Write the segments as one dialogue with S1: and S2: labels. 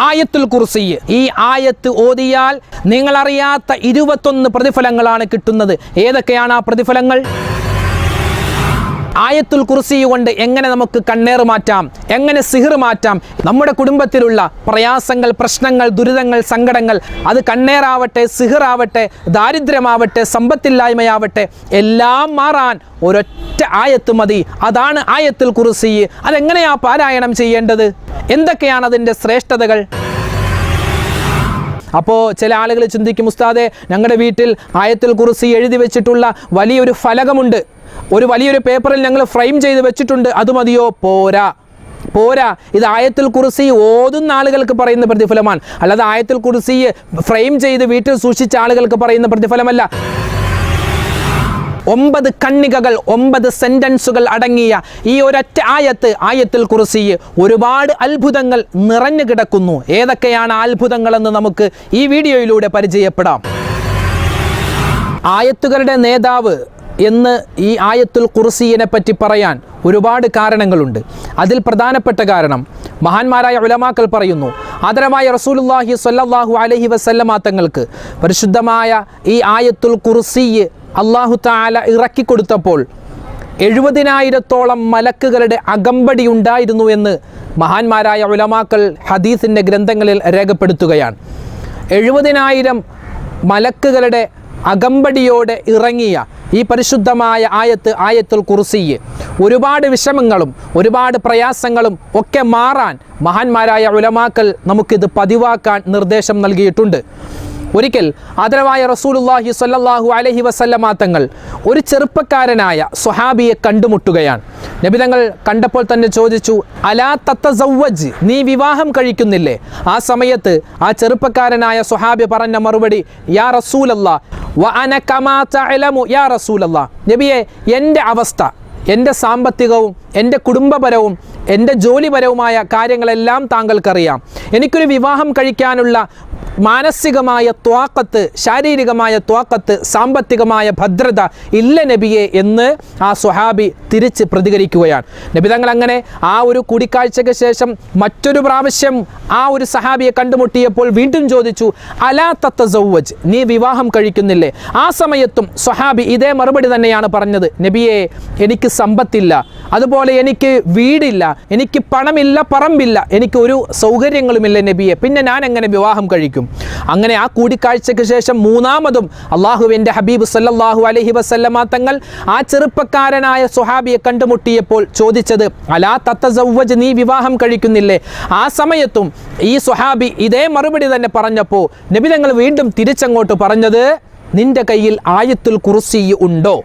S1: ആയത്തുൽ കുർസി. ഈ ആയത്ത് ഓതിയാൽ നിങ്ങളറിയാത്ത 21 പ്രതിഫലങ്ങളാണ് കിട്ടുന്നത്. ഏതൊക്കെയാണ് ആ പ്രതിഫലങ്ങൾ? ആയത്തുൽ കുർസി കൊണ്ട് എങ്ങനെ നമുക്ക് കണ്ണേറ് മാറ്റാം, എങ്ങനെ സിഹിർ മാറ്റാം, നമ്മുടെ കുടുംബത്തിലുള്ള പ്രയാസങ്ങൾ, പ്രശ്നങ്ങൾ, ദുരിതങ്ങൾ, സങ്കടങ്ങൾ, അത് കണ്ണേറാവട്ടെ, സിഹിറാവട്ടെ, ദാരിദ്ര്യമാവട്ടെ, സമ്പത്തില്ലായ്മയാവട്ടെ, എല്ലാം മാറാൻ ഒരൊറ്റ ആയത്ത് മതി. അതാണ് ആയത്തുൽ കുർസി. അതെങ്ങനെയാ പാരായണം ചെയ്യേണ്ടത്? എന്തൊക്കെയാണ് അതിൻ്റെ ശ്രേഷ്ഠതകൾ? അപ്പോൾ ചില ആളുകൾ ചിന്തിക്കും, ഉസ്താദെ ഞങ്ങളുടെ വീട്ടിൽ ആയത്തുൽ കുർസി എഴുതി വെച്ചിട്ടുള്ള വലിയൊരു ഫലകമുണ്ട്, വലിയൊരു പേപ്പറിൽ ഞങ്ങൾ ഫ്രെയിം ചെയ്ത് വെച്ചിട്ടുണ്ട്, അത് മതിയോ? പോരാ. ഇത് ആയത്തുൽ കുർസി ഓതുന്ന ആളുകൾക്ക് പറയുന്ന പ്രതിഫലമാണ്, അല്ലാതെ ആയത്തുൽ കുർസി ഫ്രെയിം ചെയ്ത് വീട്ടിൽ സൂക്ഷിച്ച ആളുകൾക്ക് പറയുന്ന പ്രതിഫലമല്ല. 9 കണ്ണികകൾ, 9 സെന്റൻസുകൾ അടങ്ങിയ ഈ ഒരൊറ്റ ആയത്തുൽ കുർസി ഒരുപാട് അത്ഭുതങ്ങൾ നിറഞ്ഞു കിടക്കുന്നു. ഏതൊക്കെയാണ് അത്ഭുതങ്ങളെന്ന് നമുക്ക് ഈ വീഡിയോയിലൂടെ പരിചയപ്പെടാം. ആയത്തുകളുടെ നേതാവ് എന്ന് ഈ ആയത്തുൽ കുർസിയെ പറ്റി പറയാൻ ഒരുപാട് കാരണങ്ങളുണ്ട്. അതിൽ പ്രധാനപ്പെട്ട കാരണം മഹാന്മാരായ ഉലമാക്കൾ പറയുന്നു, ആദരവായ റസൂലുള്ളാഹി സ്വല്ലല്ലാഹു അലൈഹി വസല്ലമ തങ്ങൾക്ക് പരിശുദ്ധമായ ഈ ആയത്തുൽ കുർസി അല്ലാഹു തആല ഇറക്കി കൊടുത്തപ്പോൾ 70,000-ഓളം മലക്കുകളുടെ അകമ്പടി ഉണ്ടായിരുന്നു എന്ന് മഹാന്മാരായ ഉലമാക്കൾ ഹദീസിൻ്റെ ഗ്രന്ഥങ്ങളിൽ രേഖപ്പെടുത്തുകയാണ്. 70,000 മലക്കുകളുടെ അകമ്പടിയോടെ ഇറങ്ങിയ ഈ പരിശുദ്ധമായ ആയത്തുൽ കുർസി ഒരുപാട് വിഷമങ്ങളും ഒരുപാട് പ്രയാസങ്ങളും ഒക്കെ മാറാൻ മഹാന്മാരായ ഉലമാക്കൾ നമുക്കിത് പതിവാക്കാൻ നിർദ്ദേശം നൽകിയിട്ടുണ്ട്. ഒരിക്കൽ ആദരവായ റസൂലുള്ളാഹി സ്വല്ലല്ലാഹു അലൈഹി വസല്ലമ തങ്ങൾ ഒരു ചെറുപ്പക്കാരനായ സ്വഹാബിയെ കണ്ടുമുട്ടുകയാണ്. നബി തങ്ങൾ കണ്ടപ്പോൾ തന്നെ ചോദിച്ചു, അലാ തതസവ്വജ്, നീ വിവാഹം കഴിക്കുന്നില്ലേ? ആ സമയത്ത് ആ ചെറുപ്പക്കാരനായ സ്വഹാബി പറഞ്ഞ മറുപടി, യാ റസൂലല്ലാഹ് വ അന കമാ തഅലമു യാ റസൂലല്ലാഹ്, നബിയെ എൻ്റെ അവസ്ഥ, എൻ്റെ സാമ്പത്തികവും എൻ്റെ കുടുംബപരവും എൻ്റെ ജോലിപരവുമായ കാര്യങ്ങളെല്ലാം താങ്കൾക്കറിയാം. എനിക്കൊരു വിവാഹം കഴിക്കാനുള്ള മാനസികമായ ത്വാക്കത്ത്, ശാരീരികമായ ത്വാക്കത്ത്, സാമ്പത്തികമായ ഭദ്രത ഇല്ല നബിയെ എന്ന് ആ സ്വഹാബി തിരിച്ച് പ്രതികരിക്കുകയാണ്. നബി തങ്ങൾ അങ്ങനെ ആ ഒരു കൂടിക്കാഴ്ചയ്ക്ക് ശേഷം മറ്റൊരു പ്രാവശ്യം ആ ഒരു സഹാബിയെ കണ്ടുമുട്ടിയപ്പോൾ വീണ്ടും ചോദിച്ചു, അലാ തതസവ്വജ്, നീ വിവാഹം കഴിക്കുന്നില്ലേ? ആ സമയത്തും സ്വഹാബി ഇതേ മറുപടി തന്നെയാണ് പറഞ്ഞത്, നബിയെ എനിക്ക് സമ്പത്തില്ല, അതുപോലെ എനിക്ക് വീടില്ല, എനിക്ക് പണമില്ല, പറമ്പില്ല, എനിക്ക് ഒരു സൗകര്യങ്ങളുമില്ല നബിയെ, പിന്നെ ഞാൻ എങ്ങനെ വിവാഹം കഴിക്കും? അങ്ങനെ ആ കൂടിക്കാഴ്ചയ്ക്ക് ശേഷം മൂന്നാമതും അള്ളാഹുവിൻ്റെ ഹബീബ് സല്ലല്ലാഹു അലൈഹി വസല്ലമ തങ്ങൾ ആ ചെറുപ്പക്കാരനായ സ്വഹാബിയെ കണ്ടുമുട്ടിയപ്പോൾ ചോദിച്ചത്, അലാ തതസവ്വജ്, നീ വിവാഹം കഴിക്കുന്നില്ലേ? ആ സമയത്തും ഈ സ്വഹാബി ഇതേ മറുപടി തന്നെ പറഞ്ഞപ്പോൾ നബി തങ്ങൾ വീണ്ടും തിരിച്ചങ്ങോട്ട് പറഞ്ഞത്, നിന്റെ കയ്യിൽ ആയത്തുൽ കുർസി ഉണ്ടോ?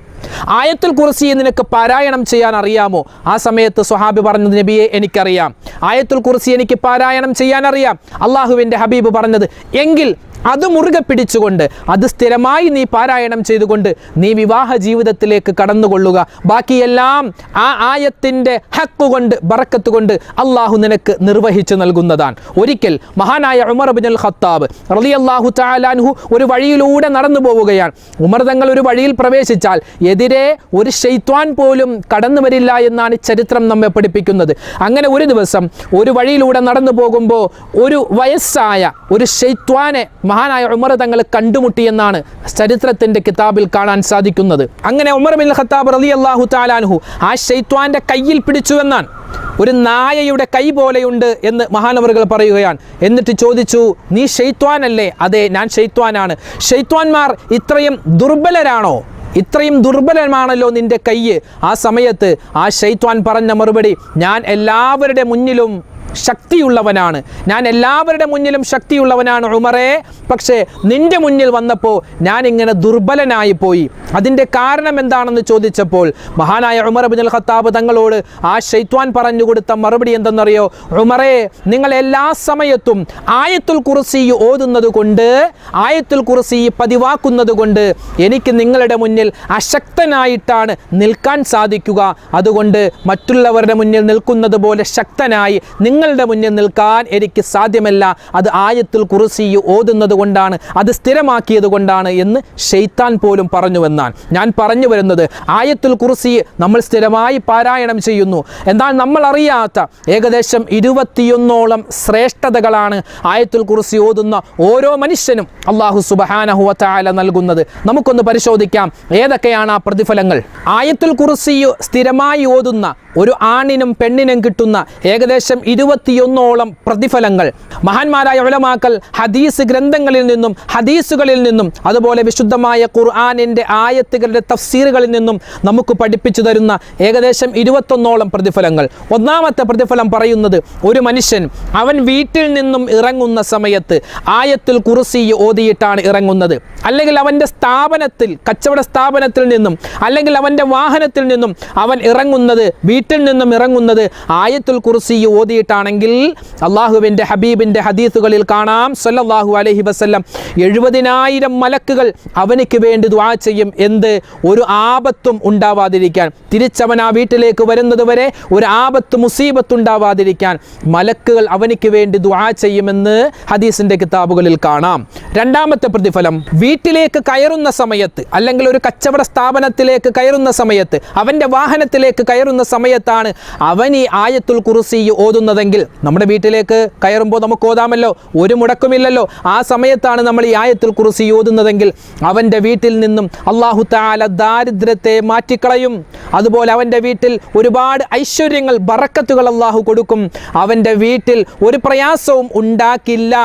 S1: ആയത്തുൽ കുർസി നിനക്ക് പാരായണം ചെയ്യാൻ അറിയാമോ? ആ സമയത്ത് സ്വഹാബി പറഞ്ഞത്, നബിയെ എനിക്കറിയാം, ആയത്തുൽ കുർസി എനിക്ക് പാരായണം ചെയ്യാൻ അറിയാം. അള്ളാഹുവിൻ്റെ ഹബീബ് പറഞ്ഞത്, എങ്കിൽ അത് മുറുകെ പിടിച്ചുകൊണ്ട് അത് സ്ഥിരമായി നീ പാരായണം ചെയ്തുകൊണ്ട് നീ വിവാഹ ജീവിതത്തിലേക്ക് കടന്നുകൊള്ളുക. ബാക്കിയെല്ലാം ആ ആയത്തിൻ്റെ ഹക്ക് കൊണ്ട്, ബറക്കത്ത് കൊണ്ട് അള്ളാഹു നിനക്ക് നിർവഹിച്ചു നൽകുന്നതാണ്. ഒരിക്കൽ മഹാനായ ഉമർ ഇബ്നുൽ ഖത്താബ് റളിയല്ലാഹു തആല അൻഹു ഒരു വഴിയിലൂടെ നടന്നു പോവുകയാണ്. ഉമർ തങ്ങൾ ഒരു വഴിയിൽ പ്രവേശിച്ചാൽ എതിരെ ഒരു ശൈത്വാൻ പോലും കടന്നു വരില്ല എന്നാണ് ചരിത്രം നമ്മെ പഠിപ്പിക്കുന്നത്. അങ്ങനെ ഒരു ദിവസം ഒരു വഴിയിലൂടെ നടന്നു പോകുമ്പോൾ ഒരു വയസ്സായ ഒരു ശൈത്വാനെ മഹാനായ ഉമർ തങ്ങൾ കണ്ടുമുട്ടിയെന്നാണ് ചരിത്രത്തിൻ്റെ കിതാബിൽ കാണാൻ സാധിക്കുന്നത്. അങ്ങനെ ഉമർ ഇബ്നുൽ ഖത്താബ് റളിയല്ലാഹു തആല അൻഹു ആ ശൈത്വാന്റെ കയ്യിൽ പിടിച്ചുവെന്നാണ്, ഒരു നായയുടെ കൈ പോലെയുണ്ട് എന്ന് മഹാനവറുകൾ പറയുകയാണ്. എന്നിട്ട് ചോദിച്ചു, നീ ശൈത്വാനല്ലേ? അതെ, ഞാൻ ശൈത്വാനാണ്. ശൈത്വാന്മാർ ഇത്രയും ദുർബലരാണോ? ഇത്രയും ദുർബലമാണല്ലോ നിന്റെ കൈ. ആ സമയത്ത് ആ ശൈത്വാൻ പറഞ്ഞ മറുപടി, ഞാൻ എല്ലാവരുടെ മുന്നിലും ശക്തിയുള്ളവനാണ്, ഞാൻ എല്ലാവരുടെ മുന്നിലും ശക്തിയുള്ളവനാണ് ഉമറേ, പക്ഷേ നിന്റെ മുന്നിൽ വന്നപ്പോൾ ഞാൻ ഇങ്ങനെ ദുർബലനായി പോയി. അതിൻ്റെ കാരണം എന്താണെന്ന് ചോദിച്ചപ്പോൾ മഹാനായ ഉമർ ഇബ്നുൽ ഖത്താബ് തങ്ങളോട് ആ ശൈത്വാൻ പറഞ്ഞു കൊടുത്ത മറുപടി എന്തെന്നറിയോ? ഉമറേ, നിങ്ങൾ എല്ലാ സമയത്തും ആയത്തുൽ കുർസി ഓതുന്നത് കൊണ്ട്, ആയത്തുൽ കുർസി പതിവാക്കുന്നത് കൊണ്ട് എനിക്ക് നിങ്ങളുടെ മുന്നിൽ അശക്തനായിട്ടാണ് നിൽക്കാൻ സാധിക്കുക. അതുകൊണ്ട് മറ്റുള്ളവരുടെ മുന്നിൽ നിൽക്കുന്നത് പോലെ ശക്തനായി നിങ്ങളുടെ മുന്നിൽ നിൽക്കാൻ എനിക്ക് സാധ്യമല്ല, അത് ആയത്തുൽ കുർസി ഓതുന്നത് കൊണ്ടാണ്, അത് സ്ഥിരമാക്കിയത് കൊണ്ടാണ് എന്ന് ശൈത്താൻ പോലും പറഞ്ഞുവെന്നാണ്. ഞാൻ പറഞ്ഞു വരുന്നത്, ആയത്തുൽ കുർസി നമ്മൾ സ്ഥിരമായി പാരായണം ചെയ്യുന്നു. എന്നാൽ നമ്മൾ അറിയാത്ത ഏകദേശം 21ഓളം ശ്രേഷ്ഠതകളാണ് ആയത്തുൽ കുർസി ഓതുന്ന ഓരോ മനുഷ്യനും അല്ലാഹു സുബ്ഹാനഹു വ തആല നൽകുന്നത്. നമുക്കൊന്ന് പരിശോധിക്കാം ഏതൊക്കെയാണ് ആ പ്രതിഫലങ്ങൾ. ആയത്തുൽ കുർസി സ്ഥിരമായി ഓതുന്ന ഒരു ആണിനും പെണ്ണിനും കിട്ടുന്ന ഏകദേശം 21ഓളം പ്രതിഫലങ്ങൾ മഹാന്മാരായ ഉലമാക്കൾ ഹദീസ് ഗ്രന്ഥങ്ങളിൽ നിന്നും ഹദീസുകളിൽ നിന്നും അതുപോലെ വിശുദ്ധമായ ഖുർആനിൻ്റെ ആയത്തുകളുടെ തഫ്സീറുകളിൽ നിന്നും നമുക്ക് പഠിപ്പിച്ചു തരുന്ന ഏകദേശം 21ഓളം പ്രതിഫലങ്ങൾ. ഒന്നാമത്തെ പ്രതിഫലം പറയുന്നത്, ഒരു മനുഷ്യൻ അവൻ വീട്ടിൽ നിന്നും ഇറങ്ങുന്ന സമയത്ത് ആയത്തുൽ കുർസി ഓതിയിട്ടാണ് ഇറങ്ങുന്നത്, അല്ലെങ്കിൽ അവൻ്റെ സ്ഥാപനത്തിൽ, കച്ചവട സ്ഥാപനത്തിൽ നിന്നും അല്ലെങ്കിൽ അവൻ്റെ വാഹനത്തിൽ നിന്നും അവൻ ഇറങ്ങുന്നത്, വീട്ടിൽ നിന്നും ഇറങ്ങുന്നത് ആയത്തുൽ കുർസി ഓതിയിട്ടാണെങ്കിൽ അള്ളാഹുവിൻ്റെ ഹബീബിൻ്റെ ഹദീസുകളിൽ കാണാം സല്ലല്ലാഹു അലൈഹി വസല്ലം 70,000 മലക്കുകൾ അവനിക്ക് വേണ്ടി ദുആ ചെയ്യും. എന്ത്? ഒരു ആപത്തും ഉണ്ടാവാതിരിക്കാൻ. തിരിച്ചവൻ ആ വീട്ടിലേക്ക് വരുന്നത് വരെ ഒരു ആപത്ത് മുസീബത്ത് ഉണ്ടാവാതിരിക്കാൻ മലക്കുകൾ അവനിക്ക് വേണ്ടി ദുആ ചെയ്യുമെന്ന് ഹദീസിൻ്റെ കിതാബുകളിൽ കാണാം. രണ്ടാമത്തെ പ്രതിഫലം, വീട്ടിലേക്ക് കയറുന്ന സമയത്ത് അല്ലെങ്കിൽ ഒരു കച്ചവട സ്ഥാപനത്തിലേക്ക് കയറുന്ന സമയത്ത്, അവൻ്റെ വാഹനത്തിലേക്ക് കയറുന്ന സമയത്താണ് അവൻ ഈ ആയത്തുൽ കുർസി ഓതുന്നതെങ്കിൽ, നമ്മുടെ വീട്ടിലേക്ക് കയറുമ്പോൾ നമുക്ക് ഓതാമല്ലോ, ഒരു മുടക്കുമില്ലല്ലോ, ആ സമയത്താണ് നമ്മൾ ഈ ആയത്തുൽ കുർസി ഓതുന്നതെങ്കിൽ അവൻ്റെ വീട്ടിൽ നിന്നും അല്ലാഹു തആല ദാരിദ്ര്യത്തെ മാറ്റിക്കളയും. അതുപോലെ അവൻ്റെ വീട്ടിൽ ഒരുപാട് ഐശ്വര്യങ്ങൾ, ബറക്കത്തുകൾ അല്ലാഹു കൊടുക്കും. അവൻ്റെ വീട്ടിൽ ഒരു പ്രയാസവും ഉണ്ടാക്കില്ല,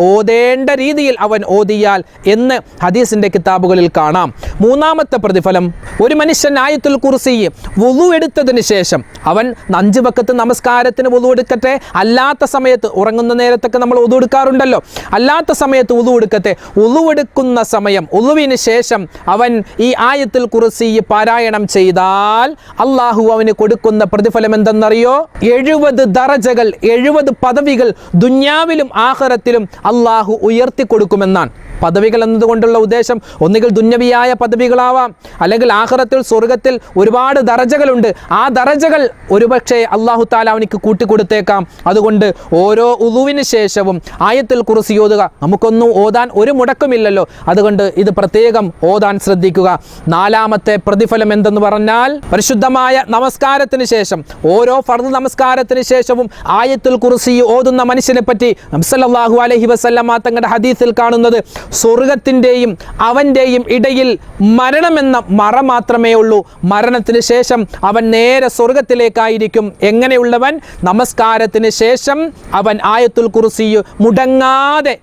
S1: ഓതേണ്ട രീതിയിൽ അവൻ ഓതിയാൽ എന്ന് ഹദീസിൻ്റെ കിതാബുകളിൽ കാണാം. മൂന്നാമത്തെ പ്രതിഫലം, ഒരു മനുഷ്യൻ ആയത്തുൽ കുർസി വുളു എടുത്തതിന് ശേഷം അവൻ 5 വഖത്ത് നമസ്കാരത്തിന് വുളു എടുക്കട്ടെ, അല്ലാത്ത സമയത്ത് ഉറങ്ങുന്ന നേരത്തൊക്കെ നമ്മൾ വുളു എടുക്കാറുണ്ടല്ലോ, അല്ലാത്ത സമയത്ത് വുളു എടുക്കട്ടെ, വുളു എടുക്കുന്ന സമയം വുളുവിന് ശേഷം അവൻ ഈ ആയത്തുൽ കുർസി പാരായണം ചെയ്താൽ അള്ളാഹു അവന് കൊടുക്കുന്ന പ്രതിഫലം എന്തെന്നറിയോ? 70 ദറജകൾ, 70 പദവികൾ ദുനിയാവിലും ആഖിറത്തിലും അള്ളാഹു ഉയർത്തി കൊടുക്കുമെന്നാണ്. പദവികൾ എന്നതുകൊണ്ടുള്ള ഉദ്ദേശം ഒന്നുകിൽ ദുന്യവിയായ പദവികളാവാം, അല്ലെങ്കിൽ ആഖിറത്തിൽ സ്വർഗത്തിൽ ഒരുപാട് ദറജകളുണ്ട്. ആ ദറജകൾ ഒരുപക്ഷെ അല്ലാഹു തആല അവനിക്ക് കൂട്ടിക്കൊടുത്തേക്കാം. അതുകൊണ്ട് ഓരോ ഉളുവിന് ശേഷവും ആയത്തുൽ കുർസി ഓതുക. നമുക്കൊന്നും ഓതാൻ ഒരു മുടക്കമില്ലല്ലോ, അതുകൊണ്ട് ഇത് പ്രത്യേകം ഓതാൻ ശ്രദ്ധിക്കുക. നാലാമത്തെ പ്രതിഫലം എന്തെന്ന് പറഞ്ഞാൽ, പരിശുദ്ധമായ നമസ്കാരത്തിന് ശേഷം, ഓരോ ഫർദ് നമസ്കാരത്തിന് ശേഷവും ആയത്തുൽ കുർസി ഓതുന്ന മനുഷ്യനെ പറ്റി നബി സല്ലല്ലാഹു അലൈഹി വസല്ലമ തങ്ങളുടെ ഹദീസിൽ കാണുന്നത്, സ്വർഗത്തിൻ്റെയും അവൻ്റെയും ഇടയിൽ മരണമെന്ന മറ മാത്രമേ ഉള്ളൂ. മരണത്തിന് ശേഷം അവൻ നേരെ സ്വർഗത്തിലേക്കായിരിക്കും. എങ്ങനെയുള്ളവൻ? നമസ്കാരത്തിന് ശേഷം അവൻ ആയത്തുൽ കുർസി മുടങ്ങാതെ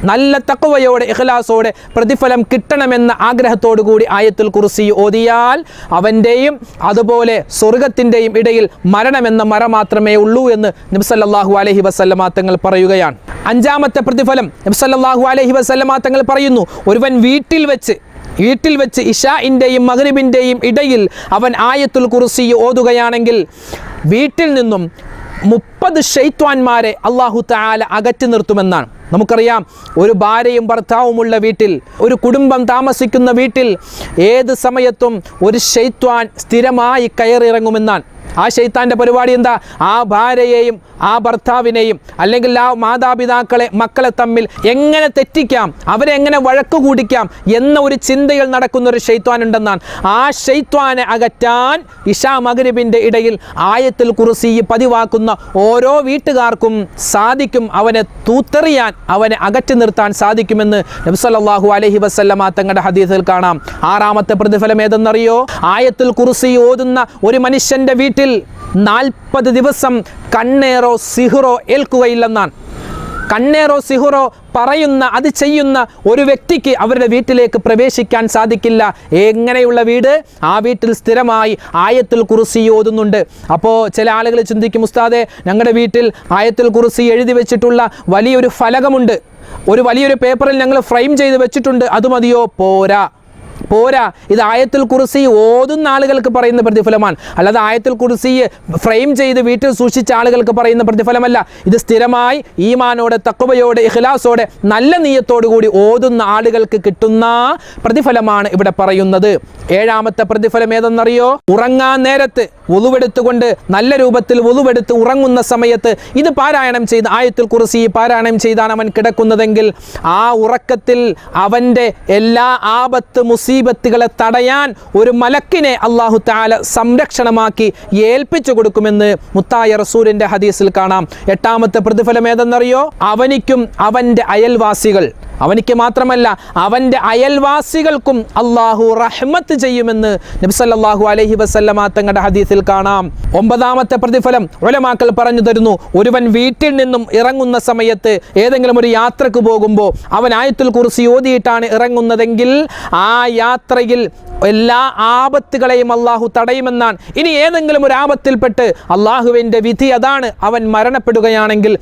S1: നല്ല തഖ്വയോടെ ഇഖ്ലാസോടെ പ്രതിഫലം കിട്ടണമെന്ന ആഗ്രഹത്തോടു കൂടി ആയത്തുൽ കുർസി ഓതിയാൽ അവൻ്റെയും അതുപോലെ സ്വർഗത്തിൻ്റെയും ഇടയിൽ മരണമെന്ന മറ മാത്രമേ ഉള്ളൂ എന്ന് നബി സല്ലല്ലാഹു അലൈഹി വസല്ലമ തങ്ങൾ പറയുകയാണ്. അഞ്ചാമത്തെ പ്രതിഫലം നബി സല്ലല്ലാഹു അലൈഹി വസല്ലമ തങ്ങൾ പറയുന്നു, ഒരുവൻ വീട്ടിൽ വെച്ച് ഇശാഇൻ്റെയും മഗ്രിബിൻ്റെയും ഇടയിൽ അവൻ ആയത്തുൽ കുർസി ഓതുകയാണെങ്കിൽ വീട്ടിൽ നിന്നും 30 ശൈത്വാന്മാരെ അല്ലാഹു തആല അകറ്റി നിർത്തുമെന്നാണ്. നമുക്കറിയാം, ഒരു ഭാര്യയും ഭർത്താവുമുള്ള വീട്ടിൽ, ഒരു കുടുംബം താമസിക്കുന്ന വീട്ടിൽ ഏത് സമയത്തും ഒരു ശൈത്വാൻ സ്ഥിരമായി കയറിയിറങ്ങുമെന്നാണ്. ആ ശൈത്താൻ്റെ പരിപാടി എന്താ? ആ ഭാര്യയെയും ആ ഭർത്താവിനെയും അല്ലെങ്കിൽ ആ മാതാപിതാക്കളെ, മക്കളെ തമ്മിൽ എങ്ങനെ തെറ്റിക്കാം, അവരെ എങ്ങനെ വഴക്കു കൂടിക്കാം എന്ന ഒരു ചിന്തയിൽ നടക്കുന്ന ഒരു ശൈത്വാൻ ഉണ്ടെന്നാണ്. ആ ശൈത്വാനെ അകറ്റാൻ ഇശാ മഗ്രിബിൻ്റെ ഇടയിൽ ആയത്തുൽ കുർസി പതിവാക്കുന്ന ഓരോ വീട്ടുകാർക്കും സാധിക്കും. അവനെ തൂത്തെറിയാൻ, അവനെ അകറ്റി നിർത്താൻ സാധിക്കുമെന്ന് നബി സല്ലല്ലാഹു അലൈഹി വസല്ലമ തങ്ങളുടെ ഹദീസിൽ കാണാം. ആറാമത്തെ പ്രതിഫലം ഏതെന്നറിയോ? ആയത്തുൽ കുർസി ഓതുന്ന ഒരു മനുഷ്യൻ്റെ വീട്ടിൽ 40 ദിവസം കണ്ണേറോ സിഹ്റോ ഏൽക്കുകയില്ലെന്നാണ്. കണ്ണേറോ സിഹ്റോ പറയുന്ന, അത് ചെയ്യുന്ന ഒരു വ്യക്തിക്ക് അവരുടെ വീട്ടിലേക്ക് പ്രവേശിക്കാൻ സാധിക്കില്ല. എങ്ങനെയുള്ള വീട്? ആ വീട്ടിൽ സ്ഥിരമായി ആയത്തുൽ കുർസി ഓതുന്നുണ്ട്. അപ്പോൾ ചില ആളുകൾ ചിന്തിക്കും, ഉസ്താദേ, ഞങ്ങളുടെ വീട്ടിൽ ആയത്തുൽ കുർസി എഴുതി വെച്ചിട്ടുള്ള വലിയൊരു ഫലകമുണ്ട്, ഒരു വലിയൊരു പേപ്പറിൽ ഞങ്ങൾ ഫ്രെയിം ചെയ്ത് വെച്ചിട്ടുണ്ട്, അത് മതിയോ? പോരാ. പോരാ, ഇത് ആയത്തുൽ കുർസി ഓതുന്ന ആളുകൾക്ക് പറയുന്ന പ്രതിഫലമാണ്, അല്ലാതെ ആയത്തുൽ കുർസി ഫ്രെയിം ചെയ്ത് വീട്ടിൽ സൂക്ഷിച്ച ആളുകൾക്ക് പറയുന്ന പ്രതിഫലമല്ല. ഇത് സ്ഥിരമായി ഈമാനോടെ, തഖ്വയോടെ, ഇഖ്ലാസോടെ, നല്ല നിയ്യത്തോടു കൂടി ഓതുന്ന ആളുകൾക്ക് കിട്ടുന്ന പ്രതിഫലമാണ് ഇവിടെ പറയുന്നത്. ഏഴാമത്തെ പ്രതിഫലം ഏതെന്നറിയോ? ഉറങ്ങാൻ നേരത്ത് വുളുവെടുത്തുകൊണ്ട് നല്ല രൂപത്തിൽ വുളുവെടുത്ത് ഉറങ്ങുന്ന സമയത്ത് ഇത് പാരായണം ചെയ്ത്, ആയത്തുൽ കുർസി പാരായണം ചെയ്താണ് അവൻ കിടക്കുന്നതെങ്കിൽ ആ ഉറക്കത്തിൽ അവൻ്റെ എല്ലാ ആപത്ത് മുസീബത്തുകളെ തടയാൻ ഒരു മലക്കിനെ അല്ലാഹു തആല സംരക്ഷണമാക്കി ഏൽപ്പിച്ചു കൊടുക്കുമെന്ന് മുത്തായ റസൂലിന്റെ ഹദീസിൽ കാണാം. എട്ടാമത്തെ പ്രതിഫലം ഏതെന്നറിയോ? അവനിക്കും അവൻ്റെ അയൽവാസികൾ, അവനിക്ക് മാത്രമല്ല അവൻ്റെ അയൽവാസികൾക്കും അല്ലാഹു റഹ്മത്ത് ചെയ്യുമെന്ന് നബി സല്ലല്ലാഹു അലൈഹി വസല്ലമ തങ്ങളുടെ ഹദീസിൽ കാണാം. ഒമ്പതാമത്തെ പ്രതിഫലം ഉലമാക്കൾ പറഞ്ഞു തരുന്നു. ഒരുവൻ വീട്ടിൽ നിന്നും ഇറങ്ങുന്ന സമയത്ത് ഏതെങ്കിലും ഒരു യാത്രക്ക് പോകുമ്പോൾ അവൻ ആയത്തുൽ കുർസി ഓതിയിട്ടാണ് ഇറങ്ങുന്നതെങ്കിൽ ആ യാത്രയിൽ എല്ലാ ആപത്തുകളെയും അല്ലാഹു തടയുമെന്നാണ്. ഇനി ഏതെങ്കിലും ഒരു ആപത്തിൽപ്പെട്ട് അല്ലാഹുവിൻ്റെ വിധി അതാണ്, അവൻ മരണപ്പെടുകയാണെങ്കിൽ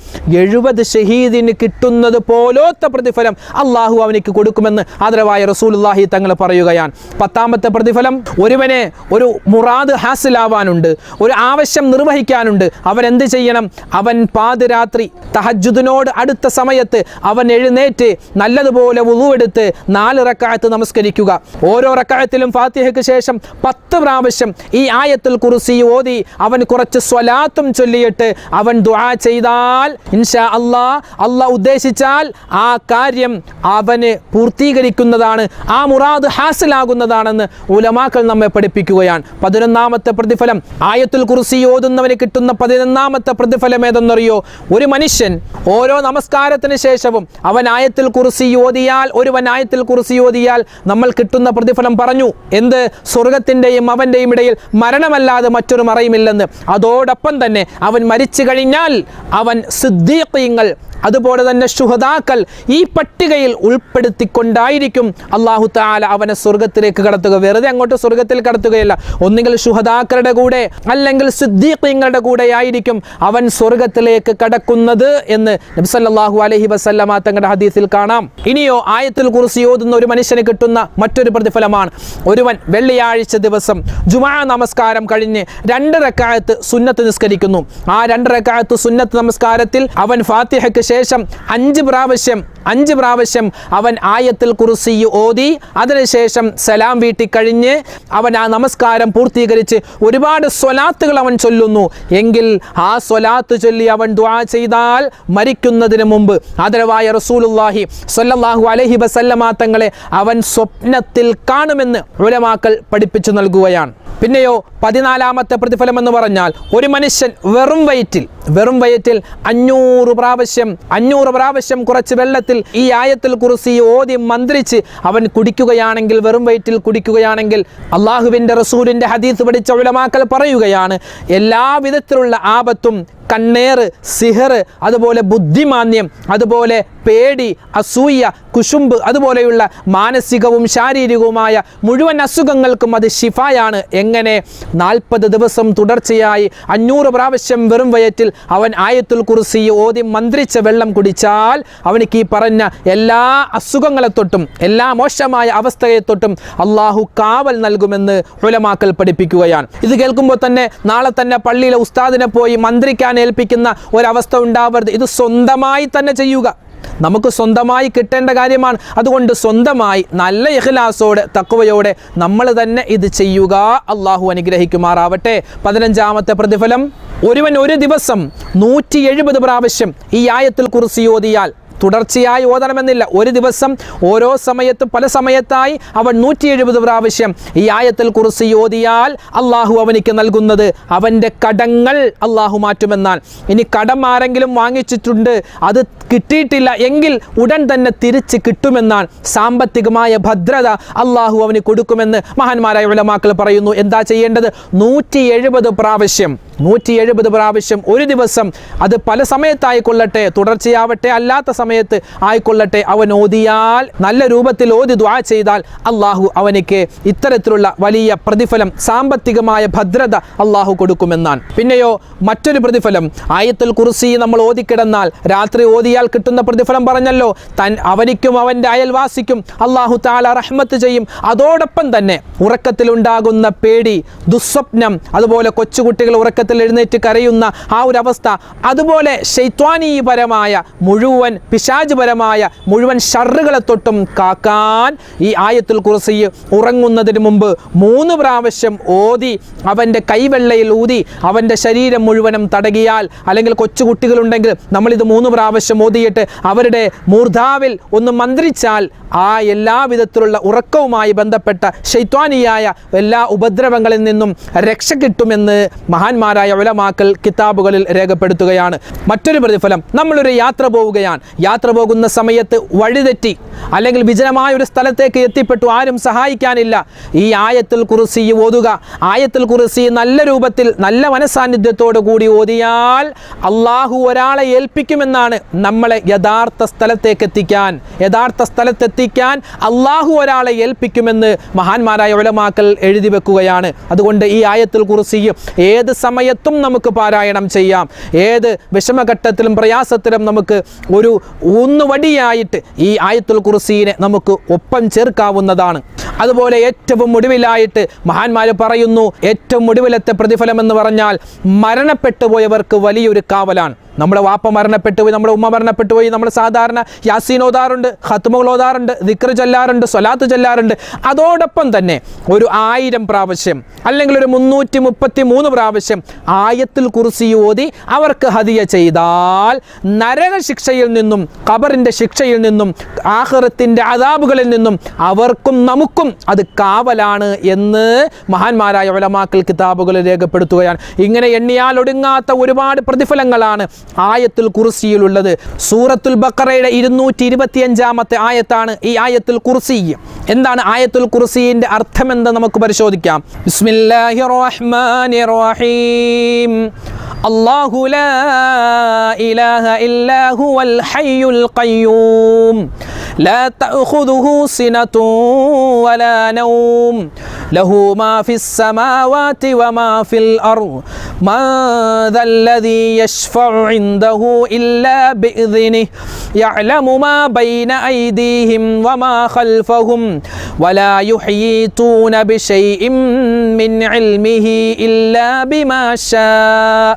S1: 70 ഷഹീദിന് കിട്ടുന്നത് പോലത്തെ പ്രതിഫലം അല്ലാഹു അവനിക്ക് കൊടുക്കുമെന്ന് ആദരവായ റസൂലുള്ളാഹി തങ്ങൾ പറയുകയാണ്. പത്താമത്തെ പ്രതിഫലം, ഒരുവനെ ഒരു മുറാദ് ഹാസിലാവാനുണ്ട്, ഒരു ആവശ്യം നിർവഹിക്കാനുണ്ട്, അവൻ എന്ത് ചെയ്യണം? അവൻ പാതിരാത്രി തഹജ്ജുദിനോട് അടുത്ത സമയത്ത് അവൻ എഴുന്നേറ്റ് നല്ലതുപോലെ വുളൂവെടുത്ത് 4 റക്അത്ത് നമസ്കരിക്കുക. ഓരോ റക്അത്തിലും ഫാത്തിഹയ്ക്ക് ശേഷം 10 പ്രാവശ്യം ഈ ആയത്തുൽ കുർസി ഓതി അവൻ കുറച്ച് സ്വലാത്തും ചൊല്ലിയിട്ട് അവൻ ദുആ ചെയ്താൽ ഇൻഷാ അല്ലാഹ് ഉദ്ദേശിച്ചാൽ ആ കാര്യം അവന് പൂർത്തീകരിക്കുന്നതാണ്, ആ മുറാദ് ഹാസിലാകുന്നതാണെന്ന് ഉലമാക്കൾ നമ്മെ പഠിപ്പിക്കുകയാണ്. 11ാമത്തെ പ്രതിഫലം, ആയത്തുൽ കുർസി ഓതുന്നവന് കിട്ടുന്ന 11ാമത്തെ പ്രതിഫലം ഏതെന്നറിയോ? ഒരു മനുഷ്യൻ ഓരോ നമസ്കാരത്തിന് ശേഷവും അവൻ ആയത്തുൽ കുർസി ഓതിയാൽ, ഒരുവൻ ആയത്തുൽ കുർസി ഓതിയാൽ നമ്മൾ കിട്ടുന്ന പ്രതിഫലം പറഞ്ഞു. എന്ത്? സ്വർഗത്തിൻ്റെയും അവൻ്റെയും ഇടയിൽ മരണമല്ലാതെ മറ്റൊരു മറയുമില്ലെന്ന്. അതോടൊപ്പം തന്നെ അവൻ മരിച്ചു കഴിഞ്ഞാൽ അവൻ സിദ്ദീഖീങ്ങൾ, അതുപോലെ തന്നെ ശുഹദാക്കൾ ഈ പട്ടികയിൽ ഉൾപ്പെടുത്തിക്കൊണ്ടായിരിക്കും അല്ലാഹു തആല അവനെ സ്വർഗത്തിലേക്ക് കടത്തുക. വെറുതെ അങ്ങോട്ട് സ്വർഗത്തിൽ കടത്തുകയല്ല, ഒന്നുകിൽ ശുഹദാക്കളുടെ കൂടെ അല്ലെങ്കിൽ സിദ്ദീഖീങ്ങളുടെ കൂടെ ആയിരിക്കും അവൻ സ്വർഗത്തിലേക്ക് കടക്കുന്നത് എന്ന് നബി സല്ലല്ലാഹു അലൈഹി വസല്ലമ തങ്ങളുടെ ഹദീസിൽ കാണാം. ഇനിയോ ആയത്തുൽ കുർസി ഓതുന്ന ഒരു മനുഷ്യന് കിട്ടുന്ന മറ്റൊരു പ്രതിഫലമാണ്, ഒരുവൻ വെള്ളിയാഴ്ച ദിവസം ജുമുഅ നമസ്കാരം കഴിഞ്ഞ് 2 റക്അത്ത് സുന്നത്ത് നിസ്കരിക്കുന്നു. ആ 2 റക്അത്ത് സുന്നത്ത് നമസ്കാരത്തിൽ അവൻ ഫാത്തിഹയ്ക്ക് ശേഷം 5 പ്രാവശ്യം അവൻ ആയത്തുൽ കുർസി ഓതി അതിനുശേഷം സലാം വീട്ടി കഴിഞ്ഞ് അവൻ ആ നമസ്കാരം പൂർത്തീകരിച്ച് ഒരുപാട് സ്വലാത്തുകൾ അവൻ ചൊല്ലുന്നു എങ്കിൽ ആ സ്വലാത്ത് ചൊല്ലി അവൻ ദുആ ചെയ്താൽ മരിക്കുന്നതിന് മുമ്പ് ആദരവായ റസൂലുള്ളാഹി സ്വല്ലല്ലാഹു അലൈഹി വസല്ലമ തങ്ങളെ അവൻ സ്വപ്നത്തിൽ കാണുമെന്ന് ഉലമാക്കൾ പഠിപ്പിച്ചു നൽകുകയാണ്. പിന്നെയോ 14ാമത്തെ പ്രതിഫലം എന്ന് പറഞ്ഞാൽ, ഒരു മനുഷ്യൻ വെറും വയറ്റിൽ 500 പ്രാവശ്യം കുറച്ച് വെള്ളത്തിൽ ഈ ആയത്തുൽ കുർസി ഓതി മന്ത്രിച്ച് അവൻ കുടിക്കുകയാണെങ്കിൽ, വെറും വയറ്റിൽ കുടിക്കുകയാണെങ്കിൽ, അല്ലാഹുവിൻ്റെ റസൂലിൻ്റെ ഹദീസ് പഠിച്ച ഉലമാക്കൾ പറയുകയാണ്, എല്ലാ വിധത്തിലുള്ള ആപത്തും, കണ്ണേറ്, സിഹർ, അതുപോലെ ബുദ്ധിമാന്യം, അതുപോലെ പേടി, അസൂയ, കുശുമ്പ്, അതുപോലെയുള്ള മാനസികവും ശാരീരികവുമായ മുഴുവൻ അസുഖങ്ങൾക്കും അത് ശിഫായാണ്. എങ്ങനെ? 40 ദിവസം തുടർച്ചയായി 500 പ്രാവശ്യം വെറും വയറ്റിൽ അവൻ ആയത്തുൽ കുർസി ഓതി മന്ത്രിച്ച വെള്ളം കുടിച്ചാൽ അവനിക്ക് ഈ പറഞ്ഞ എല്ലാ അസുഖങ്ങളെ തൊട്ടും എല്ലാ മോശമായ അവസ്ഥയെ തൊട്ടും അല്ലാഹു കാവൽ നൽകുമെന്ന് ഉലമാക്കൾ പഠിപ്പിക്കുകയാണ്. ഇത് കേൾക്കുമ്പോൾ തന്നെ നാളെ തന്നെ പള്ളിയിലെ ഉസ്താദിനെ പോയി മന്ത്രിക്കാൻ ഏൽപ്പിക്കുന്ന ഒരവസ്ഥ ഉണ്ടാവരുത്. ഇത് സ്വന്തമായി തന്നെ ചെയ്യുക. നമുക്ക് സ്വന്തമായി കിട്ടേണ്ട കാര്യമാണ്. അതുകൊണ്ട് സ്വന്തമായി നല്ല ഇഖ്ലാസോടെ തഖ്വയോടെ നമ്മൾ തന്നെ ഇത് ചെയ്യുക. അല്ലാഹു അനുഗ്രഹിക്കുമാറാവട്ടെ. 15ാമത്തെ പ്രതിഫലം, ഒരുവൻ ഒരു ദിവസം 170 പ്രാവശ്യം ഈ ആയത്തുൽ കുർസി ഓതിയാൽ, തുടർച്ചയായി ഓതണമെന്നില്ല, ഒരു ദിവസം ഓരോ സമയത്തും പല സമയത്തായി അവൻ 170 പ്രാവശ്യം ഈ ആയത്തുൽ കുർസി ഓതിയാൽ അല്ലാഹു അവനിക്ക് നൽകുന്നത് അവൻ്റെ കടങ്ങൾ അല്ലാഹു മാറ്റുമെന്നാണ്. ഇനി കടം ആരെങ്കിലും വാങ്ങിച്ചിട്ടുണ്ട്, അത് കിട്ടിയിട്ടില്ല എങ്കിൽ ഉടൻ തന്നെ തിരിച്ച് കിട്ടുമെന്നാണ്. സാമ്പത്തികമായ ഭദ്രത അല്ലാഹു അവന് കൊടുക്കുമെന്ന് മഹാന്മാരായ ഉലമാക്കൾ പറയുന്നു. എന്താ ചെയ്യേണ്ടത്? 170 പ്രാവശ്യം ഒരു ദിവസം, അത് പല സമയത്തായിക്കൊള്ളട്ടെ, തുടർച്ചയാവട്ടെ, അല്ലാത്ത സമയം സമയത്ത് ആയിക്കൊള്ളട്ടെ അവൻ ഓതിയാൽ, നല്ല രൂപത്തിൽ ഓതി ദുആ ചെയ്താൽ അള്ളാഹു അവനിക്ക് ഇത്തരത്തിലുള്ള വലിയ പ്രതിഫലം, സാമ്പത്തികമായ ഭദ്രത അള്ളാഹു കൊടുക്കുമെന്നാണ്. പിന്നെയോ മറ്റൊരു പ്രതിഫലം, ആയത്തുൽ കുർസി നമ്മൾ ഓതിക്കിടന്നാൽ രാത്രി ഓതിയാൽ കിട്ടുന്ന പ്രതിഫലം പറഞ്ഞല്ലോ, അവനിക്കും അവൻ്റെ അയൽവാസിക്കും അള്ളാഹു തആല റഹ്മത്ത് ചെയ്യും. അതോടൊപ്പം തന്നെ ഉറക്കത്തിലുണ്ടാകുന്ന പേടി, ദുസ്വപ്നം, അതുപോലെ കൊച്ചുകുട്ടികൾ ഉറക്കത്തിൽ എഴുന്നേറ്റ് കരയുന്ന ആ ഒരു അവസ്ഥ, അതുപോലെ ശൈത്വാനീപരമായ മുഴുവൻ പിശാചുപരമായ മുഴുവൻ ഷർറുകളെ തൊട്ടും കാക്കാൻ ഈ ആയത്തുൽ കുർസി ഉറങ്ങുന്നതിന് മുമ്പ് 3 പ്രാവശ്യം ഓതി അവൻ്റെ കൈവെള്ളയിൽ ഊതി അവൻ്റെ ശരീരം മുഴുവനും തടകിയാൽ, അല്ലെങ്കിൽ കൊച്ചുകുട്ടികളുണ്ടെങ്കിൽ നമ്മളിത് 3 പ്രാവശ്യം ഓതിയിട്ട് അവരുടെ മൂർധാവിൽ ഒന്ന് മന്ത്രിച്ചാൽ ആ എല്ലാവിധത്തിലുള്ള ഉറക്കവുമായി ബന്ധപ്പെട്ട ശൈത്വാനിയായ എല്ലാ ഉപദ്രവങ്ങളിൽ നിന്നും രക്ഷ കിട്ടുമെന്ന് മഹാന്മാരായ ഉലമാക്കൾ കിതാബുകളിൽ രേഖപ്പെടുത്തുകയാണ്. മറ്റൊരു പ്രതിഫലം, നമ്മളൊരു യാത്ര പോവുകയാണ്, യാത്ര പോകുന്ന സമയത്ത് വഴിതെറ്റി അല്ലെങ്കിൽ വിജനമായ ഒരു സ്ഥലത്തേക്ക് എത്തിപ്പെട്ടു, ആരും സഹായിക്കാനില്ല, ഈ ആയത്തുൽ കുർസി ഓതുക. ആയത്തുൽ കുർസി നല്ല രൂപത്തിൽ നല്ല മനസാന്നിധ്യത്തോടു കൂടി ഓതിയാൽ അള്ളാഹു ഒരാളെ ഏൽപ്പിക്കുമെന്നാണ്, നമ്മളെ യഥാർത്ഥ സ്ഥലത്തേക്ക് എത്തിക്കാൻ അള്ളാഹു ഒരാളെ ഏൽപ്പിക്കുമെന്ന് മഹാന്മാരായ ഉലമാക്കൾ എഴുതി വെക്കുകയാണ്. അതുകൊണ്ട് ഈ ആയത്തുൽ കുർസി ഏത് സമയത്തും നമുക്ക് പാരായണം ചെയ്യാം. ഏത് വിഷമഘട്ടത്തിലും പ്രയാസത്തിലും നമുക്ക് ഒരു ഊന്നുവടിയായിട്ട് ഈ ആയത്തുൽ കുർസിയെ നമുക്ക് ഒപ്പം ചേർക്കാവുന്നതാണ്. അതുപോലെ ഏറ്റവും ഒടുവിലായിട്ട് മഹാന്മാർ പറയുന്നു, ഏറ്റവും ഒടുവിലത്തെ പ്രതിഫലം എന്ന് പറഞ്ഞാൽ മരണപ്പെട്ടു പോയവർക്ക് വലിയൊരു കാവലാണ്. നമ്മുടെ വാപ്പ മരണപ്പെട്ടു പോയി, നമ്മുടെ ഉമ്മ മരണപ്പെട്ടു പോയി, നമ്മൾ സാധാരണ യാസീൻ ഓതാറുണ്ട്, ഖത്മുകൾ ഓതാറുണ്ട്, ദിക്ർ ചൊല്ലാറുണ്ട്, സ്വലാത്ത് ചൊല്ലാറുണ്ട്. അതോടൊപ്പം തന്നെ ഒരു 1000 പ്രാവശ്യം അല്ലെങ്കിൽ ഒരു 333 പ്രാവശ്യം ആയത്തുൽ കുർസി ഓതി അവർക്ക് ഹദിയ ചെയ്താൽ നരക ശിക്ഷയിൽ നിന്നും, ഖബറിൻ്റെ ശിക്ഷയിൽ നിന്നും, ആഖിറത്തിൻ്റെ അദാബുകളിൽ നിന്നും അവർക്കും നമുക്കും അത് കാവലാണ് എന്ന് മഹാന്മാരായ ഉലമാക്കൾ കിതാബുകളിൽ രേഖപ്പെടുത്തുകയാണ്. ഇങ്ങനെ എണ്ണിയാൽ ഒടുങ്ങാത്ത ഒരുപാട് പ്രതിഫലങ്ങളാണ് ആയത്തുൽ കുർസിയിലുള്ളത്. സൂറത്തുൽ ബഖറയുടെ 225-ാമത്തെ ആയത്താണ് ഈ ആയത്തുൽ കുർസി. എന്താണ് ആയത്തുൽ കുർസിയുടെ അർത്ഥമെന്ന് നമുക്ക് പരിശോധിക്കാം. ബിസ്മില്ലാഹിർ റഹ്മാനിർ റഹീം. അല്ലാഹു ലാ ഇലാഹ ഇല്ലാ ഹുവൽ ഹയ്യുൽ ഖയ്യൂം ലാ തഅഖുദുഹു സിനതുൻ വലാ നൗം ലഹു മാ ഫിസ് സമാവാതി വമാ ഫിൽ അർദ് മൻ ദല്ലദീ യശ്ഫഉ ഇൻദഹു ഇല്ലാ ബിഇദ്നിഹി യഅലമു മാ ബൈന അയ്ദീഹിം വമാ ഖൽഫഹും വലാ യുഹീതൂന ബിശൈഇൻ മിൻ ഇൽമിഹി ഇല്ലാ ബിമാ ശാഅ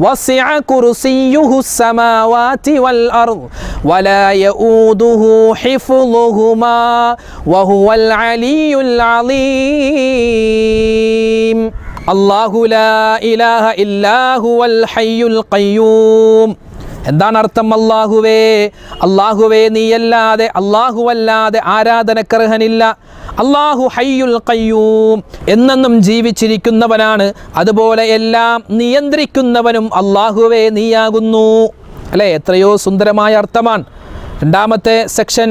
S1: വസിഅ കുർസിയ്യുഹു السماوات والأرض ولا يؤوده حفظهما وهو العلي العظيم الله لا إله إلا هو الحي القيوم. എന്താണ് അർത്ഥം? അല്ലാഹുവേ നീയല്ലാതെ, അല്ലാഹുവല്ലാതെ ആരാധനക്കർഹനില്ല. അല്ലാഹു ഹയ്യുൽ ഖയ്യൂം, എന്നെന്നും ജീവിച്ചിരിക്കുന്നവനാണ്. അതുപോലെ എല്ലാം നിയന്ത്രിക്കുന്നവനും അല്ലാഹുവേ നീയാകുന്നു. അല്ലേ? എത്രയോ സുന്ദരമായ അർത്ഥമാണ്. 2ാമത്തെ സെക്ഷൻ,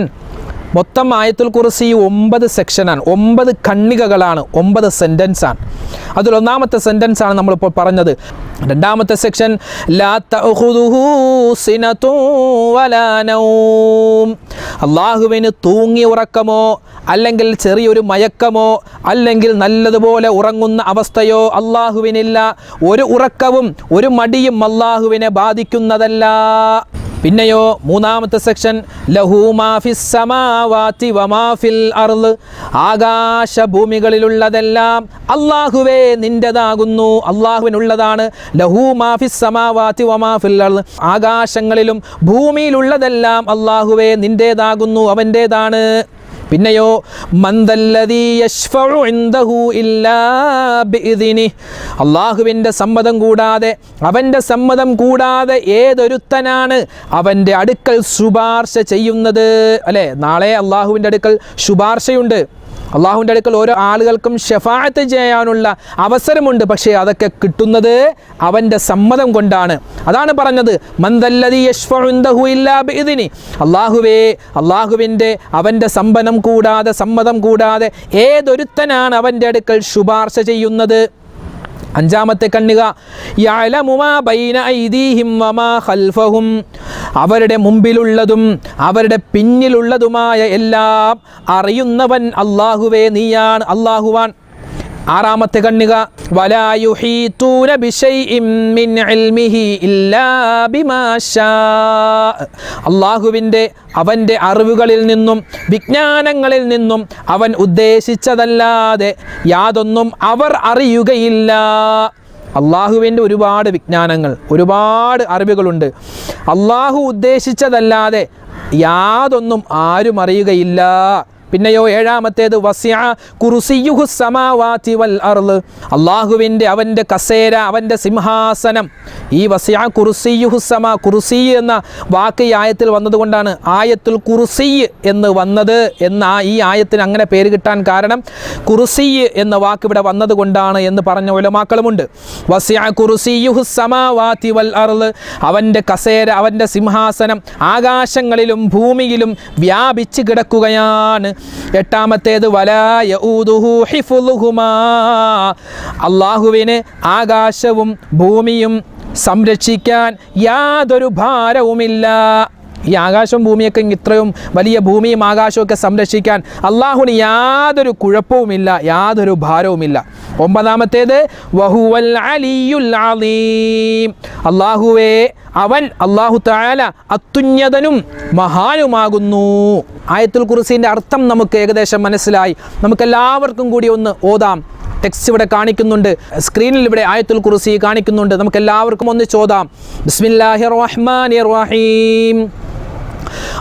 S1: മൊത്തം ആയത്തുൽ കുർസി 9 സെക്ഷനാണ്, 9 ഖണ്ഡികകളാണ്, 9 സെൻറ്റൻസാണ്. അതിൽ 1ാമത്തെ സെൻറ്റൻസാണ് നമ്മളിപ്പോൾ പറഞ്ഞത്. 2ാമത്തെ സെക്ഷൻ, ലാ തഅഖുദുഹു സിനതുൻ വലാ നൗം. അല്ലാഹുവിന് തൂങ്ങി ഉറക്കമോ അല്ലെങ്കിൽ ചെറിയൊരു മയക്കമോ അല്ലെങ്കിൽ നല്ലതുപോലെ ഉറങ്ങുന്ന അവസ്ഥയോ അല്ലാഹുവിനില്ല. ഒരു ഉറക്കവും ഒരു മടിയും അല്ലാഹുവിനെ ബാധിക്കുന്നതല്ല. പിന്നെയോ 3ാമത്തെ സെക്ഷൻ, ലഹു മാ ഫിസ് സമാവാതി വമാ ഫിൽ അർള്. ആകാശഭൂമികളിലുള്ളതെല്ലാം അല്ലാഹുവേ നിൻ്റെതാകുന്നു, അല്ലാഹുവിനുള്ളതാണ്. ലഹു മാ ഫിസ് സമാവാതി വമാ ഫിൽ അർള്. ആകാശങ്ങളിലും ഭൂമിയിലുള്ളതെല്ലാം അല്ലാഹുവേ നിൻ്റേതാകുന്നു, അവൻ്റേതാണ്. പിന്നെയോ മന്ദല്ലദീ യശ്ഫഉ ഇൻദഹു ഇല്ലാ ബിഇദ്നിഹി. അല്ലാഹുവിൻ്റെ സമ്മതം കൂടാതെ, അവൻ്റെ സമ്മതം കൂടാതെ ഏതൊരുത്തനാണ് അവൻ്റെ അടുക്കൽ ശുപാർശ ചെയ്യുന്നത്? അല്ലേ? നാളെ അല്ലാഹുവിൻ്റെ അടുക്കൽ ശുപാർശയുണ്ട്. അള്ളാഹുവിൻ്റെ അടുക്കൽ ഓരോ ആളുകൾക്കും ഷഫാഅത്ത് ചെയ്യാനുള്ള അവസരമുണ്ട്. പക്ഷേ അതൊക്കെ കിട്ടുന്നത് അവൻ്റെ സമ്മതം കൊണ്ടാണ്. അതാണ് പറഞ്ഞത്, മന്ദല്ലദീ യശ്ഫഉ ഇൻദഹു ഇല്ലാ ബിഇദ്നിഹി. അള്ളാഹുവിൻ്റെ അവൻ്റെ സമ്മതം കൂടാതെ ഏതൊരുത്തനാണ് അവൻ്റെ അടുക്കൽ ശുപാർശ ചെയ്യുന്നത്? അഞ്ചാമത്തെ കണ്ണിക യഅലമു മാ ബൈന ഐദീഹിം വമാ ഖൽഫഹും, അവരുടെ മുമ്പിലുള്ളതും അവരുടെ പിന്നിലുള്ളതുമായ എല്ലാം അറിയുന്നവൻ അല്ലാഹുവേ നീയാണ്, അല്ലാഹുവാൻ. ആറാമത്തെ കണ്ണിക വലാ യുഹീതൂന ബിശൈഇൻ മിൻ ഇൽമിഹി ഇല്ലാ ബിമാ ശാ, അല്ലാഹുവിൻ്റെ അവൻ്റെ അറിവുകളിൽ നിന്നും വിജ്ഞാനങ്ങളിൽ നിന്നും അവൻ ഉദ്ദേശിച്ചതല്ലാതെ യാതൊന്നും അവർ അറിയുകയില്ല. അള്ളാഹുവിൻ്റെ ഒരുപാട് വിജ്ഞാനങ്ങൾ, ഒരുപാട് അറിവുകളുണ്ട്. അള്ളാഹു ഉദ്ദേശിച്ചതല്ലാതെ യാതൊന്നും ആരും അറിയുകയില്ല. പിന്നെയോ ഏഴാമത്തേത് വസിഅ കുർസിയുഹു സമാവാതി വൽ അർള്, അള്ളാഹുവിൻ്റെ അവൻ്റെ കസേര, അവൻ്റെ സിംഹാസനം. ഈ വസിഅ കുർസിയുഹു സമ, കുർസി എന്ന വാക്ക് ഈ ആയത്തിൽ വന്നതുകൊണ്ടാണ് ആയത്തുൽ കുർസി എന്ന് വന്നത് എന്ന ഈ ആയത്തിന് അങ്ങനെ പേര് കിട്ടാൻ കാരണം കുർസി എന്ന വാക്ക് ഇവിടെ വന്നതുകൊണ്ടാണ് എന്ന് പറഞ്ഞ ഉലമാക്കളുമുണ്ട്. വസിഅ കുർസിയുഹു സമാവാതി വൽ അർള്, അവൻ്റെ കസേര, അവൻ്റെ സിംഹാസനം ആകാശങ്ങളിലും ഭൂമിയിലും വ്യാപിച്ച് കിടക്കുകയാണ്. എട്ടാമത്തേത് വലാ യഊദുഹു ഹിഫ്ളുഹുമാ, അല്ലാഹുവിന് ആകാശവും ഭൂമിയും സംരക്ഷിക്കാൻ യാതൊരു ഭാരവുമില്ല. ഈ ആകാശവും ഭൂമിയൊക്കെ ഇത്രയും വലിയ ഭൂമിയും ആകാശമൊക്കെ സംരക്ഷിക്കാൻ അള്ളാഹുവിന് യാതൊരു കുഴപ്പവുമില്ല, യാതൊരു ഭാരവുമില്ല. ഒമ്പതാമത്തേത് വഹുവൽ അലിയുൽ അലീം, അള്ളാഹുവേ അവൻ അള്ളാഹു തആല അത്യുന്നതനും മഹാനുമാകുന്നു. ആയത്തുൽ കുർസിൻ്റെ അർത്ഥം നമുക്ക് ഏകദേശം മനസ്സിലായി. നമുക്കെല്ലാവർക്കും കൂടി ഒന്ന് ഓതാം. ടെക്സ്റ്റ് ഇവിടെ കാണിക്കുന്നുണ്ട്, സ്ക്രീനിൽ ഇവിടെ ആയത്തുൽ കുർസി കാണിക്കുന്നുണ്ട്. നമുക്കെല്ലാവർക്കും ഒന്ന് ചോദാം. ബിസ്മില്ലാഹിർ റഹ്മാനിർ റഹീം.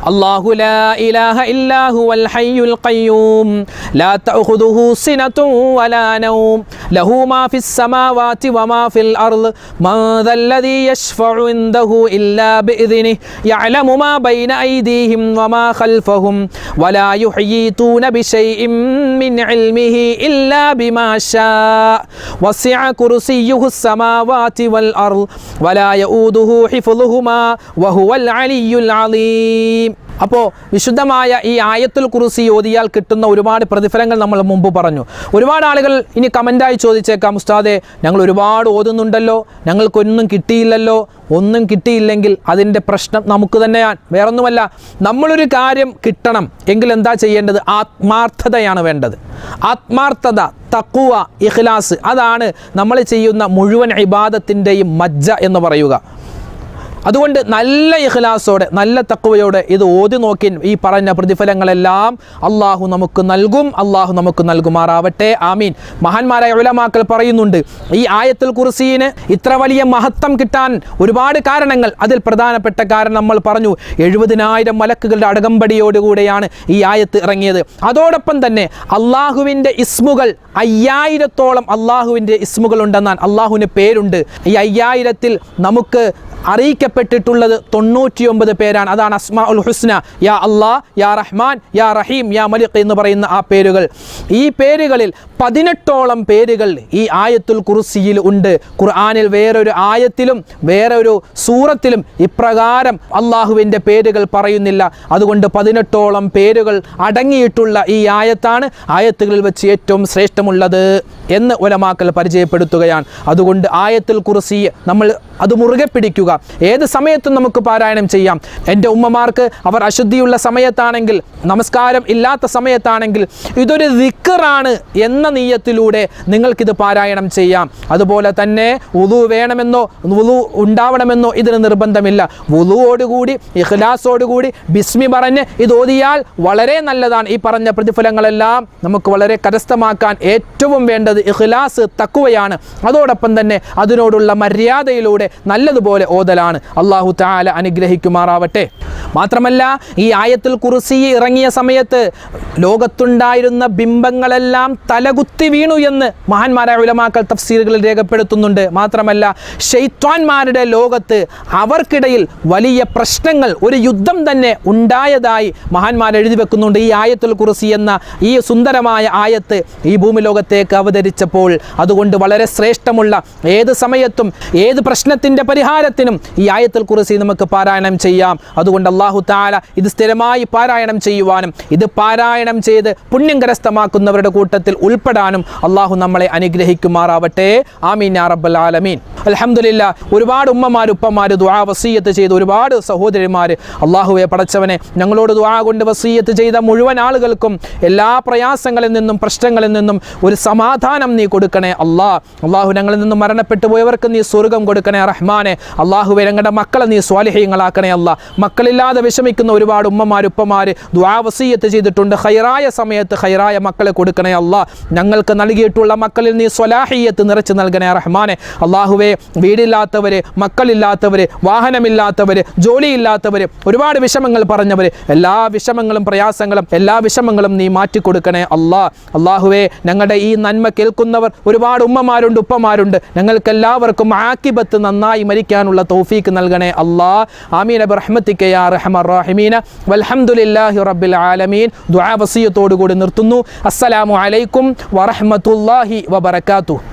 S1: അല്ലാഹു ലാ ഇലാഹ ഇല്ലാ ഹുവൽ ഹയ്യുൽ ഖയ്യൂം ലാ തഅഖുദുഹു സിനത്തുൻ വലാ നൗം ലഹു മാ ഫിസ് സമാവാതി വമാ ഫിൽ അർള് മൻ ദല്ലദീ യശ്ഫഉ ഇൻദഹു ഇല്ലാ ബിഇദ്നിഹി യഅലമു മാ ബൈന ഐദീഹിം വമാ ഖൽഫഹും വലാ യുഹീതൂന ബിശൈഇൻ മിൻ ഇൽമിഹി ഇല്ലാ ബിമാ ശാ വസിഅ കുർസിയുഹു സമാവാതി വൽ അർള് വലാ യഊദുഹു ഹിഫ്ളുഹുമാ വഹുവൽ അലിയുൽ അലീം. അപ്പോൾ വിശുദ്ധമായ ഈ ആയത്തുൽ കുർസി ഓതിയാൽ കിട്ടുന്ന ഒരുപാട് പ്രതിഫലങ്ങൾ നമ്മൾ മുമ്പ് പറഞ്ഞു. ഒരുപാട് ആളുകൾ ഇനി കമൻ്റായി ചോദിച്ചേക്കാം, ഉസ്താദേ ഞങ്ങൾ ഒരുപാട് ഓതുന്നുണ്ടല്ലോ, ഞങ്ങൾക്കൊന്നും കിട്ടിയില്ലല്ലോ. ഒന്നും കിട്ടിയില്ലെങ്കിൽ അതിൻ്റെ പ്രശ്നം നമുക്ക് തന്നെയാണ്, വേറൊന്നുമല്ല. നമ്മളൊരു കാര്യം കിട്ടണം എങ്കിൽ എന്താ ചെയ്യേണ്ടത്? ആത്മാർത്ഥതയാണ് വേണ്ടത്. ആത്മാർത്ഥത, തഖ്വ, ഇഖ്ലാസ്, അതാണ് നമ്മൾ ചെയ്യുന്ന മുഴുവൻ ഇബാദത്തിൻ്റെയും മജ്ജ എന്ന് പറയുക. അതുകൊണ്ട് നല്ല ഇഖ്ലാസോടെ, നല്ല തഖ്വയോടെ ഇത് ഓതി നോക്കി ഈ പറഞ്ഞ പ്രതിഫലങ്ങളെല്ലാം അള്ളാഹു നമുക്ക് നൽകും. അള്ളാഹു നമുക്ക് നൽകുമാറാവട്ടെ, ആമീൻ. മഹാന്മാരായ ഉലമാക്കൾ പറയുന്നുണ്ട്, ഈ ആയത്തുൽ കുർസിയിന് ഇത്ര വലിയ മഹത്വം കിട്ടാൻ ഒരുപാട് കാരണങ്ങൾ. അതിൽ പ്രധാനപ്പെട്ട കാരണം നമ്മൾ പറഞ്ഞു, 70,000 മലക്കുകളുടെ അടകമ്പടിയോടുകൂടെയാണ് ഈ ആയത്ത് ഇറങ്ങിയത്. അതോടൊപ്പം തന്നെ അള്ളാഹുവിൻ്റെ ഇസ്മുകൾ 5000-ഓളം അള്ളാഹുവിൻ്റെ ഇസ്മുകൾ ഉണ്ടെന്നാണ്, അള്ളാഹുവിന് പേരുണ്ട്. ഈ 5000-ൽ നമുക്ക് അറിയിക്കപ്പെട്ടിട്ടുള്ളത് 99 പേരാണ്. അതാണ് അസ്മാഉൽ ഹുസ്ന, യാ അല്ലാഹ്, യാ റഹ്മാൻ, യാ റഹീം, യാ മലിക് എന്ന് പറയുന്ന ആ പേരുകൾ. ഈ പേരുകളിൽ 18ഓളം പേരുകൾ ഈ ആയത്തുൽ കുർസിയിൽ ഉണ്ട്. ഖുർആനിൽ വേറൊരു ആയത്തിലും വേറൊരു സൂറത്തിലും ഇപ്രകാരം അള്ളാഹുവിൻ്റെ പേരുകൾ പറയുന്നില്ല. അതുകൊണ്ട് 18ഓളം പേരുകൾ അടങ്ങിയിട്ടുള്ള ഈ ആയത്താണ് ആയത്തുകളിൽ വെച്ച് ഏറ്റവും ശ്രേഷ്ഠമുള്ളത് എന്ന് ഉലമാക്കൾ പരിചയപ്പെടുത്തുകയാണ്. അതുകൊണ്ട് ആയത്തുൽ കുർസി നമ്മൾ അത് മുറുകെ പിടിക്കുക. ഏത് സമയത്തും നമുക്ക് പാരായണം ചെയ്യാം. എൻ്റെ ഉമ്മമാർക്ക് അവർ അശുദ്ധിയുള്ള സമയത്താണെങ്കിൽ, നമസ്കാരം ഇല്ലാത്ത സമയത്താണെങ്കിൽ ഇതൊരു ദിക്റാണ് എന്ന നിയ്യത്തിലൂടെ നിങ്ങൾക്കിത് പാരായണം ചെയ്യാം. അതുപോലെ തന്നെ വുളു വേണമെന്നോ വുളു ഉണ്ടാവണമെന്നോ ഇതിന് നിർബന്ധമില്ല. വുളുവോടുകൂടി ഇഖ്ലാസോടുകൂടി ബിസ്മി പറഞ്ഞ് ഇത് ഓതിയാൽ വളരെ നല്ലതാണ്. ഈ പറഞ്ഞ പ്രതിഫലങ്ങളെല്ലാം നമുക്ക് വളരെ കരസ്ഥമാക്കാൻ ഏറ്റവും വേണ്ടത് ഇഖ്ലാസ്, തഖ്വയാണ്. അതോടൊപ്പം തന്നെ അതിനോടുള്ള മര്യാദയിലൂടെ നല്ലതുപോലെ ഓതലാണ്. അല്ലാഹു തആല അനുഗ്രഹിക്കുമാറാവട്ടെ. മാത്രമല്ല ഈ ആയത്തുൽ കുർസി ഇറങ്ങിയ സമയത്ത് ലോകത്തുണ്ടായിരുന്ന ബിംബങ്ങളെല്ലാം തലകുത്തി വീണു എന്ന് മഹാന്മാരായ ഉലമാക്കൾ തഫ്സീറുകളിൽ രേഖപ്പെടുത്തുന്നുണ്ട്. മാത്രമല്ല ശൈത്വാന്മാരുടെ ലോകത്ത് അവർക്കിടയിൽ വലിയ പ്രശ്നങ്ങൾ, ഒരു യുദ്ധം തന്നെ ഉണ്ടായതായി മഹാന്മാർ എഴുതി വെക്കുന്നുണ്ട്. ഈ ആയത്തുൽ കുർസി എന്ന ഈ സുന്ദരമായ ആയത്ത് ഈ ഭൂമി ലോകത്തേക്ക് അവതരിച്ചപ്പോൾ അതുകൊണ്ട് വളരെ ശ്രേഷ്ഠമുള്ള, ഏത് സമയത്തും ഏത് പ്രശ്നത്തിൻ്റെ പരിഹാരത്തിന് മരണത്തിനും ഈ ആയത്തുൽ കുർസി നമുക്ക് പാരായണം ചെയ്യാം. അതുകൊണ്ട് അല്ലാഹു തആല ഇത് സ്ഥിരമായി പാരായണം ചെയ്യുവാനും ഇത് പാരായണം ചെയ്ത് പുണ്യം കരസ്ഥമാക്കുന്നവരുടെ കൂട്ടത്തിൽ ഉൾപ്പെടാനും അല്ലാഹു നമ്മളെ അനുഗ്രഹിക്കുമാറാവട്ടെ. ആമീൻ യാ റബ്ബൽ ആലമീൻ. അൽഹംദുലില്ലാഹ്, ഒരുപാട് ഉമ്മമാർ ഉപ്പമാർ ദുആ വസിയ്യത്ത് ചെയ്ത്, ഒരുപാട് സഹോദരിമാർ അല്ലാഹുവേ പടച്ചവനെ ഞങ്ങളോട് ദുആ കൊണ്ട് വസിയ്യത്ത് ചെയ്ത മുഴുവൻ ആളുകൾക്കും എല്ലാ പ്രയാസങ്ങളിൽ നിന്നും പ്രശ്നങ്ങളിൽ നിന്നും ഒരു സമാധാനം നീ കൊടുക്കണേ അല്ലാഹു. ഞങ്ങളിൽ നിന്നും മരണപ്പെട്ടു പോയവർക്ക് നീ സ്വർഗ്ഗം കൊടുക്കണേ റഹ്മാനെ. അല്ലാഹുവേ ഞങ്ങളുടെ മക്കളെ നീ സ്വാലിഹീങ്ങളാക്കണേ മക്കളില്ലാതെ വിഷമിക്കുന്ന ഒരുപാട് ഉമ്മമാർ ഉപ്പമാർ ദുആ വസിയ്യത്ത് ചെയ്തിട്ടുണ്ട്. ഖൈറായ സമയത്ത് ഖൈറായ മക്കളെ കൊടുക്കണേ ഞങ്ങൾക്ക് നൽകിയിട്ടുള്ള മക്കളിൽ നീ സ്വലാഹിയ്യത്ത് നിറച്ച് നൽകണേ റഹ്മാനെ. അല്ലാഹുവേ വീടില്ലാത്തവര്, മക്കളില്ലാത്തവര്, വാഹനമില്ലാത്തവര്, ജോലിയില്ലാത്തവര്, ഒരുപാട് വിഷമങ്ങൾ പറഞ്ഞവര്, എല്ലാ വിഷമങ്ങളും പ്രയാസങ്ങളും എല്ലാ വിഷമങ്ങളും നീ മാറ്റിക്കൊടുക്കണേ അല്ലാഹുവേ. ഞങ്ങളുടെ ഈ നന്മ കേൾക്കുന്നവർ ഒരുപാട് ഉമ്മമാരുണ്ട് ഉപ്പമാരുണ്ട്. ഞങ്ങൾക്ക് എല്ലാവർക്കും ആഖിബത്ത് നന്നായി മരിക്കാനുള്ള തൗഫീക്ക് നൽകണേ ആമീൻ ബിറഹ്മതിക യാ അർഹമർ റഹീമീൻ. വൽഹംദുലില്ലാഹി റബ്ബിൽ ആലമീൻ. ദുആ വസിയ്യത്തോടു കൂടി നിർത്തുന്നു. അസ്സലാമു അലൈക്കും വറഹ്മത്തുള്ളാഹി വബറകാതുഹു.